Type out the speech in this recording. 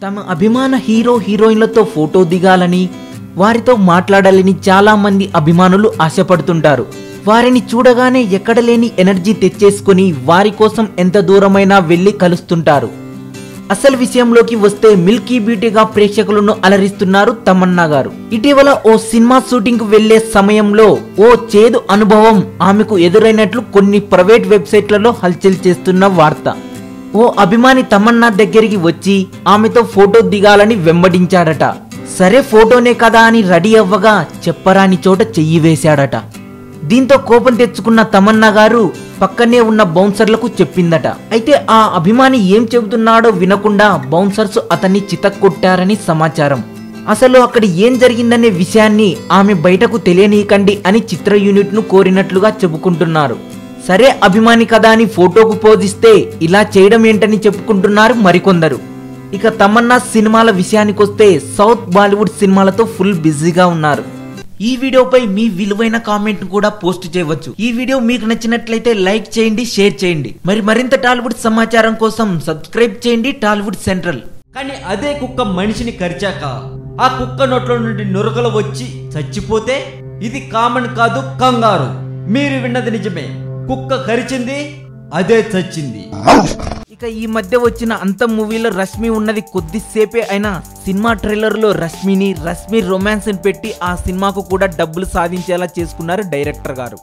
తమ అభిమాన hero హీరోయిన్లతో photo దిగాలని వారితో మాట్లాడాలని చాలా మంది అభిమానులు ఆశపడుతుంటారు. వారిని చూడగానే ఎక్కడ లేని ఎనర్జీ తెచ్చేసుకుని వారి కోసం ఎంత దూరమైనా వెళ్లి కలుస్తుంటారు. అసలు విషయంలోకి వస్తే మిల్కీ బ్యూటీగా ప్రేక్షకులను అలరిస్తున్నారు తమన్నా గారు. ఇటీవల ఓ సినిమా షూటింగ్ కు వెళ్లే సమయంలో ఓ చేదు అనుభవం ఆమెకు ఎదురైనట్లు కొన్ని ప్రైవేట్ వెబ్సైట్లలో హల్చల్ చేస్తున్న వార్త. ఓ అభిమాని తమన్నా దగ్గరికి వచ్చి ఆమెతో ఫోటో దిగాలని వెంబడించాడట. సరే ఫోటోనే కదా అని రెడీ అవ్వగా చెప్పరాని చోట చెయ్యి వేశాడట. దీంతో కోపం తెచ్చుకున్న తమన్నా గారు పక్కనే ఉన్న బౌన్సర్లకు చెప్పిందట. అయితే ఆ అభిమాని ఏం చెబుతున్నాడో వినకుండా బౌన్సర్స్ అతన్ని చితక్కొట్టారని సమాచారం. అసలు అక్కడ ఏం జరిగిందనే విషయాన్ని ఆమె బయటకు తెలియనీయకండి అని చిత్ర యూనిట్ ను కోరినట్లుగా చెప్పుకుంటున్నారు. సరే అభిమాని కదా అని ఫోటోకు పోజిస్తే ఇలా చేయడం ఏంటని చెప్పుకుంటున్నారు మరికొందరు. ఇక తమన్నా సినిమాల విషయానికొస్తే సౌత్ బాలీవుడ్ సినిమాలతో ఫుల్ బిజీగా ఉన్నారు. ఈ వీడియోపై మీ విలువైన కామెంట్ కూడా పోస్ట్ చేయవచ్చు. ఈ వీడియో మీకు నచ్చినట్లయితే లైక్ చేయండి, షేర్ చేయండి. మరింత టాలీవుడ్ సమాచారం కోసం సబ్స్క్రైబ్ చేయండి టాలీవుడ్ సెంట్రల్. కానీ అదే కుక్క మనిషిని కరిచాక ఆ కుక్క నోట్లో నుండి నురగలు వచ్చి చచ్చిపోతే ఇది కామన్ కాదు, కంగారు. మీరు విన్నది నిజమే. కుక్క కరిచింది, అదే చచ్చింది. ఇక ఈ మధ్య వచ్చిన అంతం మూవీలో రష్మి ఉన్నది కొద్దిసేపే అయినా సినిమా ట్రైలర్ లో రష్మి రొమాన్స్ పెట్టి ఆ సినిమాకు కూడా డబ్బులు సాధించేలా చేసుకున్నారు డైరెక్టర్ గారు.